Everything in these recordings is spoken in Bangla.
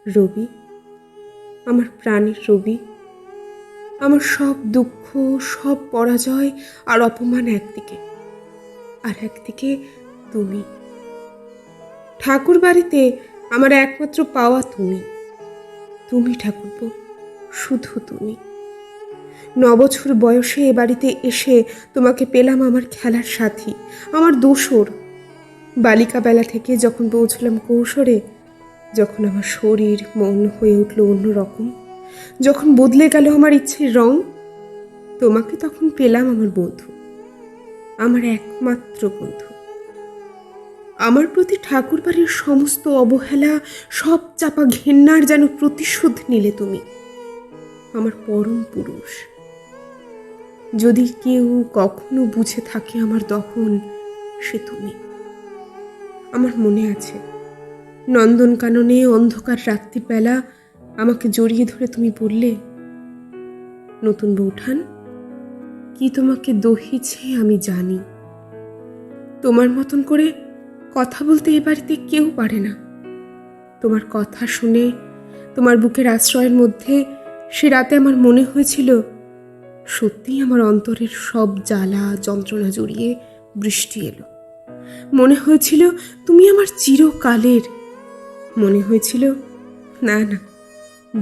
রবি, আমার প্রাণের রবি, আমার সব দুঃখ, সব পরাজয় আর অপমান একদিকে, আর একদিকে তুমি। ঠাকুর বাড়িতে আমার একমাত্র পাওয়া তুমি। তুমি ঠাকুরপো, শুধু তুমি। 9 বছর বয়সে এ বাড়িতে এসে তোমাকে পেলাম আমার খেলার সাথী, আমার দোসর। বালিকা বেলা থেকে যখন পৌঁছলাম কৈশোরে, যখন আমার শরীর মন হয়ে উঠল অন্যরকম, যখন বদলে গেল আমার ইচ্ছের রং, তোমাকে তখন পেলাম আমার বন্ধু, আমার একমাত্র বন্ধু। আমার প্রতি ঠাকুর বাড়ির সমস্ত অবহেলা, সব চাপা ঘেন্নার যেন প্রতিশোধ নিলে তুমি, আমার পরম পুরুষ। যদি কেউ কখনো বুঝে থাকে আমার দহন, সে তুমি। আমার মনে আছে, নন্দনকাননে অন্ধকার রাত্রিবেলা আমাকে জড়িয়ে ধরে তুমি বললে, নতুন বৌঠান, কি তোমাকে দহিছে আমি জানি। তোমার মতন করে কথা বলতে এ বাড়িতে কেউ পারে না। তোমার কথা শুনে, তোমার বুকের আশ্রয়ের মধ্যে সে রাতে আমার মনে হয়েছিল সত্যিই আমার অন্তরের সব জ্বালা যন্ত্রণা জড়িয়ে বৃষ্টি এলো। মনে হয়েছিল তুমি আমার চিরকালের। মনে হয়েছিল, না না,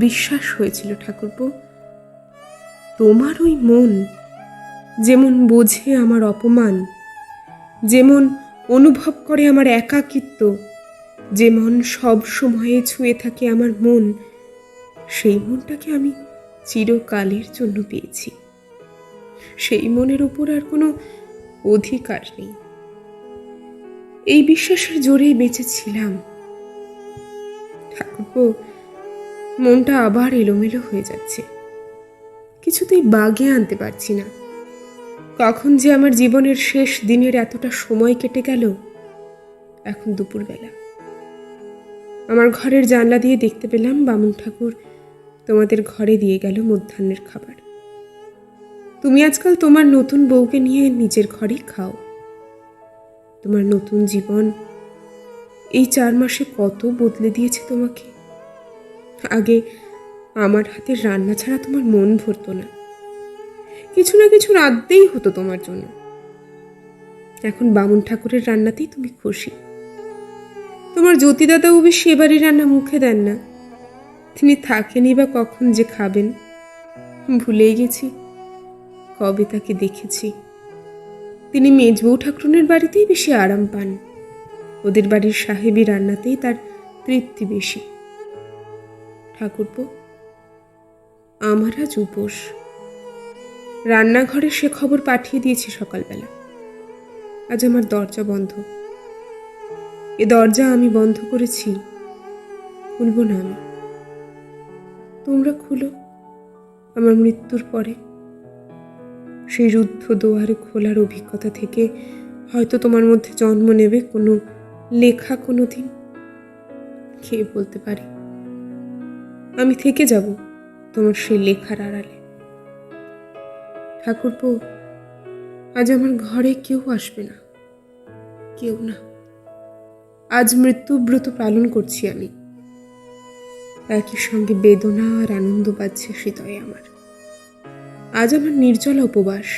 বিশ্বাস হয়েছিল ঠাকুরপো, তোমার ওই মন যেমন বোঝে আমার অপমান, যেমন অনুভব করে আমার একাকিত্ব, যে মন সব সময়ে ছুঁয়ে থাকে আমার মন, সেই মনটাকে আমি চিরকালের জন্য পেয়েছি। সেই মনের উপর আর কোনো অধিকার নেই। এই বিশ্বাসের জোরেই বেঁচেছিলাম। ঠাকুরপো, মনটা আবার এলোমেলো হয়ে যাচ্ছে, কিছুতেই বাগে আনতে পারছি না। কখন যে আমার জীবনের শেষ দিনের এতটা সময় কেটে গেল। এখন দুপুরবেলা আমার ঘরের জানলা দিয়ে দেখতে পেলাম বামুন ঠাকুর তোমাদের ঘরে দিয়ে গেল মধ্যাহ্নের খাবার। তুমি আজকাল তোমার নতুন বউকে নিয়ে নিজের ঘরেই খাও। তোমার নতুন জীবন এই 4 মাসে কত বদলে দিয়েছে তোমাকে। আগে আমার হাতের রান্না ছাড়া তোমার মন ভরত না, কিছু না কিছু রাঁধতেই হতো তোমার জন্য। এখন বামুন ঠাকুরের রান্নাতেই তুমি খুশি। তোমার জ্যোতিদাদাও বেশি এবারই রান্না মুখে দেন না। তিনি থাকেনি বা কখন যে খাবেন, ভুলেই গেছি কবে তাকে দেখেছি। তিনি মেজবউ ঠাকুরনের বাড়িতেই বেশি আরাম পান। ওদের বাড়ির সাহেবী রান্নাতেই তার তৃপ্তি বেশি। ঠাকুরপো, আমার আজ উপোস। রান্নাঘরে সে খবর পাঠিয়ে দিয়েছি সকালবেলা। আজ আমার দরজা বন্ধ। এ দরজা আমি বন্ধ করেছি, খুলব না আমি। তোমরা খুলো আমার মৃত্যুর পরে। সেই রুদ্ধ দুয়ার খোলার অভিজ্ঞতা থেকে হয়তো তোমার মধ্যে জন্ম নেবে কোনো লেখা কোনো দিন। কে বলতে পারে, আমি থেকে যাব তোমার সেই লেখার আড়ালে। ঠাকুরপো, আজ আমার ঘরে কেউ আসবে না, কেউ না। আজ মৃত্যুব্রত পালন করছি আমি। একই সঙ্গে বেদনা আর আনন্দ বাজছে হৃদয়ে আমার। আজ আমার নির্জলা উপবাস,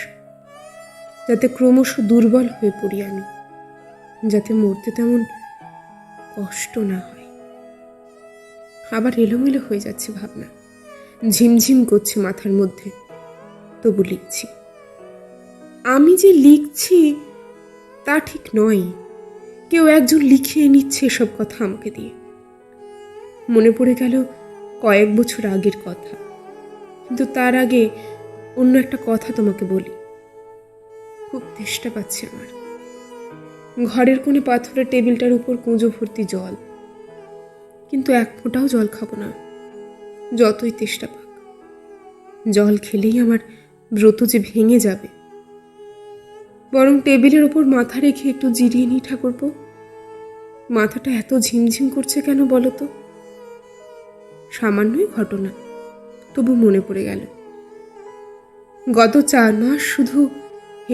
যাতে ক্রমশ দুর্বল হয়ে পড়ি আমি, যাতে মরতে তেমন কষ্ট না হয়। আবার এলোমেলো হয়ে যাচ্ছে ভাবনা, ঝিমঝিম করছে মাথার মধ্যে। তবু লিখছি। আমি যে লিখছি তা ঠিক নয়, কেউ একজন লিখিয়ে নিচ্ছে এসব কথা আমাকে দিয়ে। মনে পড়ে গেল কয়েক বছর আগের কথা, কিন্তু তার আগে অন্য একটা কথা তোমাকে বলি। খুব তেষ্টা পাচ্ছে আমার। ঘরের কোণে পাথরের টেবিলটার উপর কুঁজো ভর্তি জল, কিন্তু এক ফোঁটাও জল খাবো না, যতই তেষ্টা পাক। জল খেলেই আমার ব্রত যে ভেঙে যাবে। বরং টেবিলের ওপর মাথা রেখে একটু জিরিয়ে নিই ঠাকুরপো। মাথাটা এত ঝিমঝিম করছে কেন বলো তো? সামান্যই ঘটনা, তবু মনে পড়ে গেল। গত 4 মাস শুধু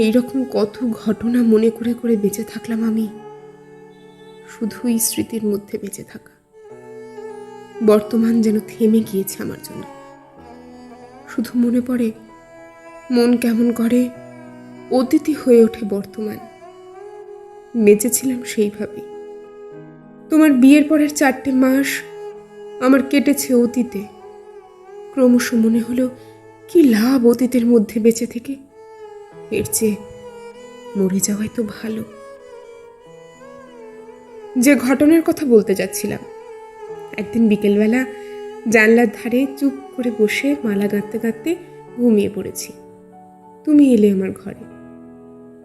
এইরকম কত ঘটনা মনে করে করে বেঁচে থাকলাম আমি, শুধুই স্মৃতির মধ্যে বেঁচে থাকা। বর্তমান যেন থেমে গিয়েছে আমার জন্য। শুধু মনে পড়ে, মন কেমন করে অতীতই হয়ে ওঠে বর্তমান। বেঁচেছিলাম সেইভাবেই। তোমার বিয়ের পরের 4টে মাস আমার কেটেছে অতীতে। ক্রমশ মনে হলো, কি লাভ অতীতের মধ্যে বেঁচে থেকে, এর চেয়ে মরে যাওয়াই তো ভালো। যে ঘটনার কথা বলতে যাচ্ছিলাম, একদিন বিকেলবেলা জানলার ধারে চুপ করে বসে মালা গাঁথতে গাঁথতে ঘুমিয়ে পড়েছি। তুমি এলে আমার ঘরে।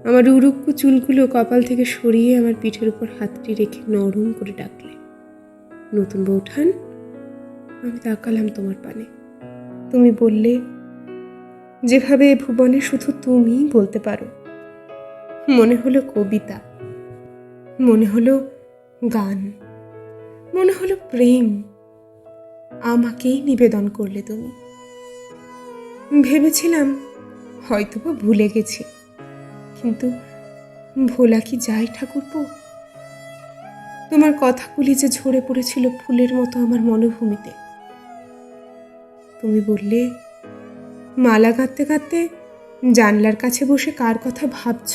আমার উড়ুক্কু চুলগুলো কপাল থেকে সরিয়ে আমার পিঠের উপর হাতটি রেখে নরম করে ডাকলে, নতুন বৌঠান। আমি তাকালাম তোমার পানে। তুমি বললে, যেভাবে এ ভুবনে শুধু তুমিই বলতে পারো। মনে হলো কবিতা, মনে হলো গান, মনে হলো প্রেম। আমাকেই নিবেদন করলে তুমি। ভেবেছিলাম হয়তোবা ভুলে গেছি, কিন্তু ভোলা কি যায় ঠাকুরপো? তোমার কথাগুলি যে ঝরে পড়েছিল ফুলের মতো আমার মনোভূমিতে। তুমি বললে, মালা গাঁথতে গাঁথতে জানলার কাছে বসে কার কথা ভাবছ?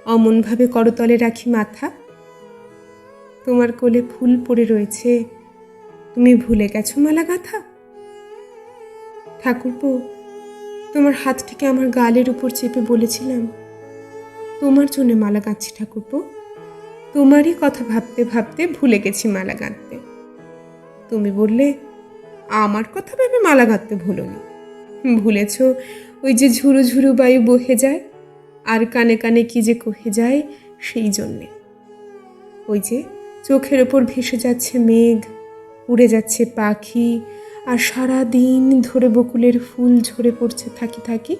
অমনভাবে করতলে রাখি মাথা। তোমার কোলে ফুল পড়ে রয়েছে, তুমি ভুলে গেছো মালা গাঁথা? ঠাকুরপো, তোমার হাতটিকে আমার গালের উপর চেপে বলেছিলাম, তোমার জন্য মালা গাঁথছি ঠাকুরপো। তোমারই কথা ভাবতে ভাবতে ভুলে গেছি মালা গাঁথতে। তুমি বললে, আমার কথা ভেবে মালা গাঁথতে ভুলোনি, ভুলেছ ওই যে ঝুরু ঝুরু বায়ু বহে যায় আর কানে কানে কি যে কহে যায়, সেই জন্যে। ওই যে চোখের ওপর ভেসে যাচ্ছে মেঘ, উড়ে যাচ্ছে পাখি, আর সারা দিন ধরে বকুলের ফুল ঝরে পড়ছে থাকি থাকি,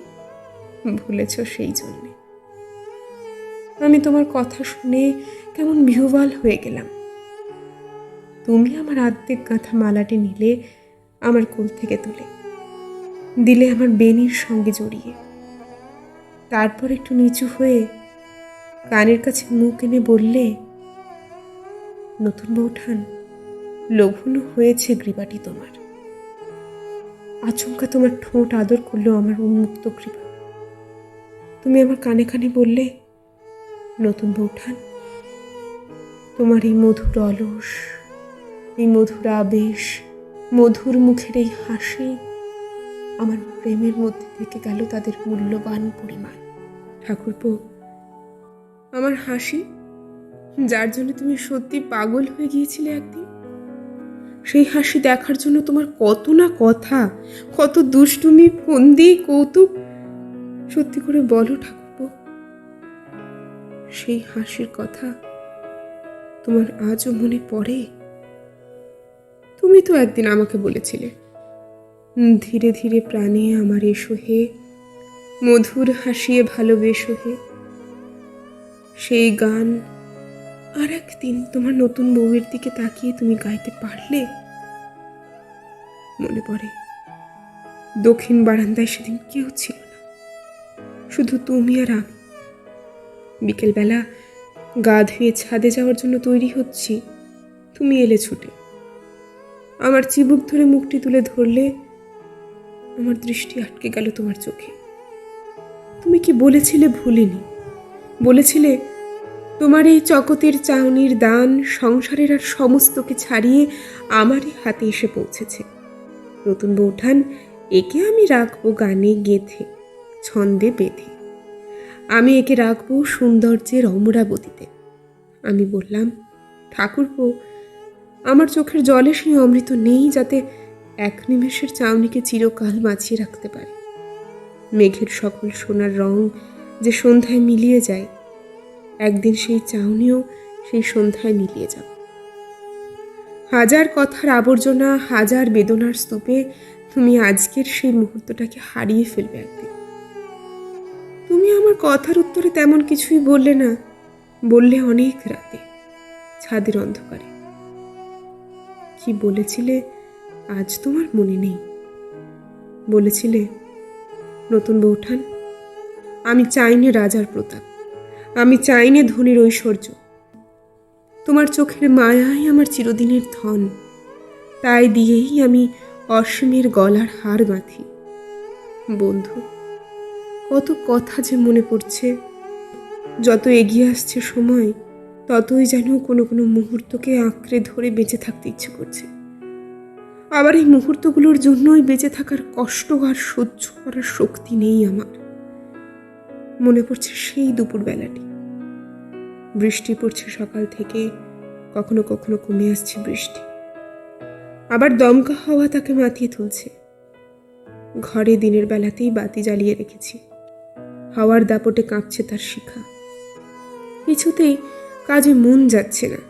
ভুলেছ সেই জন্যে। আমি তোমার কথা শুনে কেমন বিহ্বল হয়ে গেলাম। তুমি আমার আর্ধেক গাঁথা মালাটি নিলে আমার কোল থেকে তুলে দিলে আমার বেনির সঙ্গে জড়িয়ে। তারপর একটু নিচু হয়ে কানের কাছে মুখ এনে বললে, নতুন বৌঠান, লোভনীয় হয়েছে গ্রীবাটি তোমার। আচমকা তোমার ঠোঁট আদর করলো আমার উন্মুক্ত গ্রীবা। তুমি আমার কানে কানে বললে, নতুন বৌঠান, তোমার এই মধুর অলস, এই মধুর আবেশ, মধুর মুখের এই হাসি আমার প্রেমের মধ্যে থেকে গেল তাদের মূল্যবান পরিমাণ। ঠাকুরপো, আমার হাসি, যার জন্য তুমি সত্যি পাগল হয়ে গিয়েছিলে একদিন, সেই হাসি দেখার জন্য তোমার কত না কথা, কত দুষ্টুমি, ফন্দি, কৌতুক। সত্যি করে বলো ঠাকুরপো, সেই হাসির কথা তোমার আজও মনে পড়ে? তুমি তো একদিন আমাকে বলেছিলে, ধীরে ধীরে প্রাণে আমার এসো হে, মধুর হাসিয়ে ভালোবেসো হে। সেই গান আর একদিন তোমার নতুন বউয়ের দিকে তাকিয়ে তুমি গাইতে পারলে? মনে পড়ে, দক্ষিণ বারান্দায় সেদিন কেউ ছিল না, শুধু তুমি আর আমি। বিকেলবেলা গা ধুয়ে ছাদে যাওয়ার জন্য তৈরি হচ্ছি, তুমি এলে ছুটে। আমার চিবুক ধরে মুখটি তুলে ধরলে, আমার দৃষ্টি আটকে গেল তোমার চোখে। তুমি কি বলেছিলে ভুলিনি? বলেছিলে তোমার এই চকতের চাউনির দান সংসারের আর সমস্তকে ছাড়িয়ে আমারই হাতে এসে পৌঁছেছে। নতুন বৌঠান, একে আমি রাখবো গানে গেঁথে, ছন্দে বেঁধে। আমি একে রাখবো সৌন্দর্যের অমরাবতীতে। আমি বললাম, ঠাকুরপো, আমার চোখের জলে সেই অমৃত নেই যাতে এক নিমেষের চাউনিকে চিরকাল বাঁচিয়ে রাখতে পারে। মেঘের সকল সোনার রং যে সন্ধ্যায় মিলিয়ে যায়, একদিন সেই চাউনিও সেই সন্ধ্যায় মিলিয়ে যাবে। হাজার কথার আবর্জনা, হাজার বেদনার স্তূপে তুমি আজকের সেই মুহূর্তটাকে হারিয়ে ফেলবে একদিন। তুমি আমার কথার উত্তরে তেমন কিছুই বললে না, বললে অনেক রাতে ছাদের অন্ধকারে। কি বলেছিলে আজ তোমার মনে নেই। বলেছিলে, নতুন বৌঠান, আমি চাইনি রাজার প্রতাপ, আমি চাইনি ধনীর ঐশ্বর্য। তোমার চোখের মায়াই আমার চিরদিনের ধন। তাই দিয়েই আমি অসীমের গলার হার গাঁথি। বন্ধু, কত কথা যে মনে পড়ছে। যত এগিয়ে আসছে সময়, ততই যেন কোনো কোনো মুহূর্তকে আঁকড়ে ধরে বেঁচে থাকতে ইচ্ছে করছে। আবার এই মুহূর্তগুলোর জন্যই বেঁচে থাকার কষ্ট আর সহ্য করার শক্তি নেই আমার। মনে পড়ছে সেই দুপুরবেলাটি, বৃষ্টি পড়ছে সকাল থেকে, কখনো কখনো কমে আসছে বৃষ্টি, আবার দমকা হাওয়া তাকে মাতিয়ে তুলছে। ঘরে দিনের বেলাতেই বাতি জ্বালিয়ে রেখেছি, হাওয়ার দাপটে কাঁপছে তার শিখা, কিছুতেই কাজে মন যাচ্ছে না।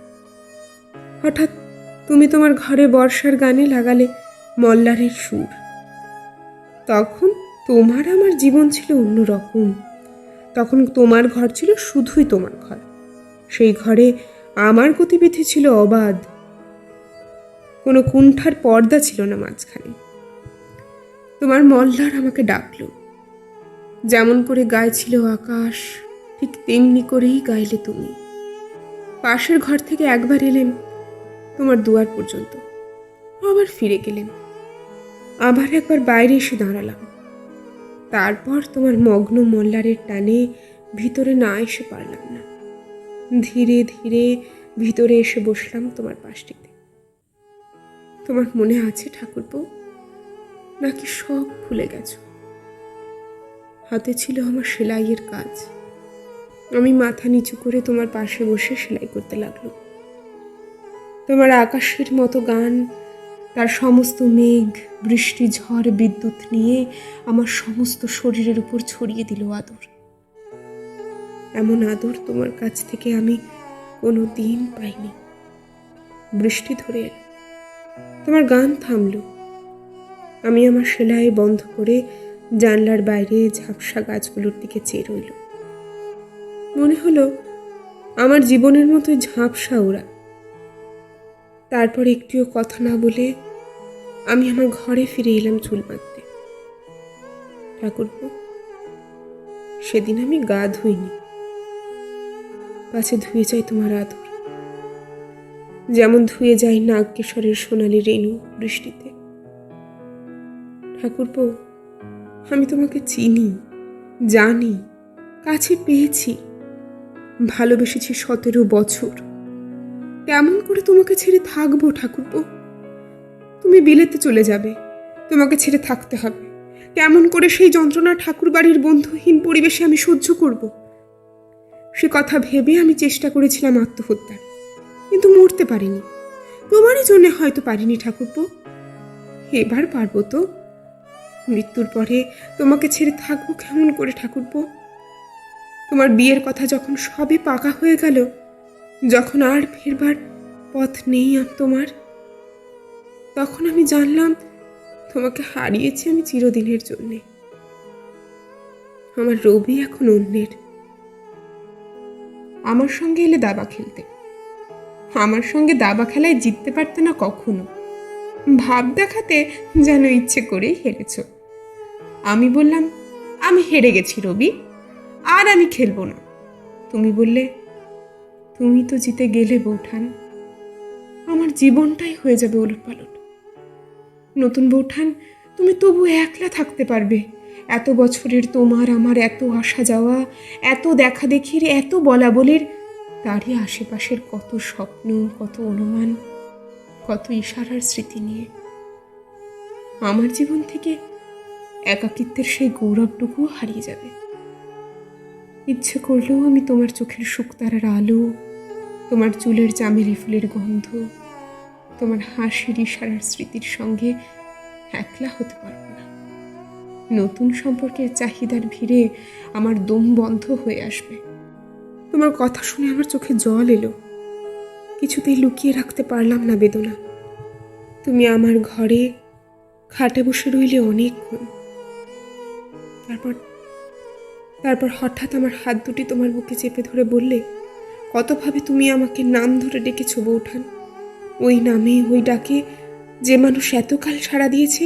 হঠাৎ তুমি তোমার ঘরে বর্ষার গানে লাগালে মল্লারের সুর। তখন তোমার আমার জীবন ছিল অন্যরকম। তখন তোমার ঘর ছিল শুধুই তোমার ঘর, সেই ঘরে আমার গতিবিধি ছিল অবাধ, কোনো কুণ্ঠার পর্দা ছিল না মাঝখানে। তোমার মল্লার আমাকে ডাকলো, যেমন করে গাইছিল আকাশ, ঠিক তেমনি করেই গাইলে তুমি। পাশের ঘর থেকে একবার এলেন তোমার দুয়ার পর্যন্ত, আবার ফিরে গেলেন। আবার একবার বাইরে এসে দাঁড়ালাম, তারপর তোমার মগ্ন মল্লারের টানে ভিতরে না এসে পারলাম না। ধীরে ধীরে ভিতরে এসে বসলাম তোমার পাশটিতে। তোমার মনে আছে ঠাকুরপো, নাকি সব ভুলে গেছো? হাতে ছিল আমার সেলাইয়ের কাজ, আমি মাথা নিচু করে তোমার পাশে বসে সেলাই করতে লাগলো। তোমার আকাশের মতো গান, তার সমস্ত মেঘ, বৃষ্টি, ঝড়, বিদ্যুৎ নিয়ে আমার সমস্ত শরীরের উপর ছড়িয়ে দিল আদর। এমন আদর তোমার কাছ থেকে আমি কোনো দিন পাইনি। বৃষ্টি ধরে এলো, তোমার গান থামলো। আমি আমার সেলাই বন্ধ করে জানলার বাইরে ঝাপসা গাছগুলোর দিকে চেয়ে রইল। মনে হলো আমার জীবনের মতোই ঝাপসা ওরা। তারপর একটিও কথা না বলে আমি আমার ঘরে ফিরে এলাম চুল বাঁধতে। ঠাকুরপো, সেদিন আমি গা ধুইনি, পাছে ধুয়ে যাই তোমার আদর, যেমন ধুয়ে যায় নাগকেশরের সোনালি রেণু বৃষ্টিতে। ঠাকুরপো, আমি তোমাকে চিনি, জানি, কাছে পেয়েছি, ভালোবেসেছি 17 বছর। কেমন করে তোমাকে ছেড়ে থাকবো ঠাকুরপো? তুমি বিলেতে চলে যাবে, তোমাকে ছেড়ে থাকতে হবে। কেমন করে সেই যন্ত্রণা ঠাকুর বাড়ির বন্ধুহীন পরিবেশে আমি সহ্য করব? সে কথা ভেবে আমি চেষ্টা করেছিলাম আত্মহত্যার, কিন্তু মরতে পারিনি। তোমারই জন্যে হয়তো পারিনি ঠাকুরপো, এবার পারবো তো। মৃত্যুর পরে তোমাকে ছেড়ে থাকবো কেমন করে ঠাকুরপো? তোমার বিয়ের কথা যখন সবই পাকা হয়ে গেল, যখন আর ফেরবার পথ নেই তোমার, তখন আমি জানলাম তোমাকে হারিয়েছি আমি চিরদিনের জন্যে। আমার রবি এখন অন্যের। আমার সঙ্গে এলে দাবা খেলতে, আমার সঙ্গে দাবা খেলায় জিততে পারতে না কখনো, ভাব দেখাতে যেন ইচ্ছে করেই হেরেছ। আমি বললাম, আমি হেরে গেছি রবি, আর আমি খেলবো না। তুমি বললে, তুমি তো জিতে গেলে বৌঠান, আমার জীবনটাই হয়ে যাবে ওলটপালট। নতুন বৌঠান, তুমি তবু একলা থাকতে পারবে। এত বছরের তোমার আমার এত আসা যাওয়া, এত দেখা দেখির, এত বলা বলির, তারই আশেপাশের কত স্বপ্ন, কত অনুমান, কত ইশারার স্মৃতি নিয়ে আমার জীবন থেকে একাকিত্বের সেই গৌরবটুকুও হারিয়ে যাবে। ইচ্ছে করলেও আমি তোমার চোখের শুকতারার আলো, তোমার চুলের চামেলি ফুলের গন্ধ, তোমার হাসির ইশারার স্মৃতির সঙ্গে একলা হতে পারবো না। নতুন সম্পর্কের চাহিদার ভিড়ে আমার দম বন্ধ হয়ে আসবে। তোমার কথা শুনে আমার চোখে জল এলো, কিছুতেই লুকিয়ে রাখতে পারলাম না বেদনা। তুমি আমার ঘরে খাটে বসে রইলে অনেকক্ষণ। তারপর হঠাৎ আমার হাত দুটি তোমার বুকে চেপে ধরে বললে, কতভাবে তুমি আমাকে নাম ধরে ডেকেছো বৌঠান। ওই নামে, ওই ডাকে যে মানুষ এতকাল সাড়া দিয়েছে,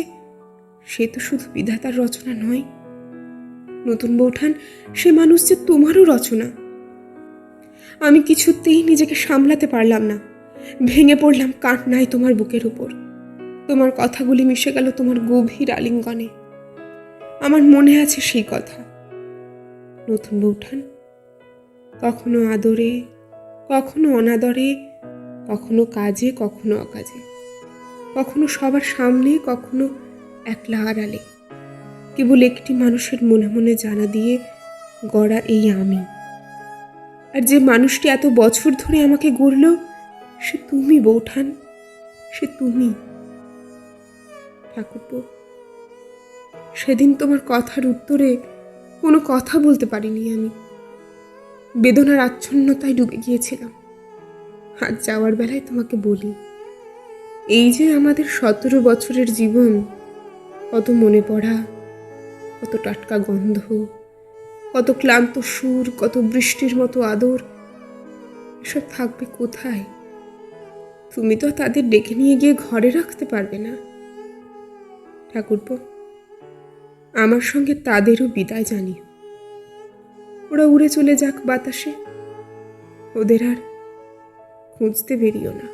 সে তো শুধু বিধাতার রচনা নয় নতুন বৌঠান, সে মানুষ যে তোমারও রচনা। আমি কিছুতেই নিজেকে সামলাতে পারলাম না, ভেঙে পড়লাম কান্নায় তোমার বুকের উপর। তোমার কথাগুলি মিশে গেল তোমার গভীর আলিঙ্গনে। আমার মনে আছে সেই কথা। নতুন বউঠান, কখনো আদরে, কখনো অনাদরে, কখনো কাজে, কখনো অকাজে, কখনো সবার সামনে, কখনো একলা আড়ালে, কেবল একটি মানুষের মনে মনে জানা দিয়ে গড়া এই আমি। আর যে মানুষটি এত বছর ধরে আমাকে গড়ল, সে তুমি বউঠান, সে তুমি। ঠাকুরপো, সেদিন তোমার কথার উত্তরে কোনো কথা বলতে পারিনি আমি। বেদনার আচ্ছন্নতায় ডুবে গিয়েছিলাম। আজ যাওয়ার বেলায় তোমাকে বলি, এই যে আমাদের 17 বছরের জীবন, কত মনে পড়া, কত টাটকা গন্ধ, কত ক্লান্ত সুর, কত বৃষ্টির মতো আদর, এসব থাকবে কোথায়? তুমি তো তাদের ডেকে নিয়ে গিয়ে ঘরে রাখতে পারবে না। ঠাকুরপো, আমার সঙ্গে তাদেরও বিদায় জানিও। ওরা উড়ে চলে যাক বাতাসে, ওদের আর খুঁজতে বেরিও না।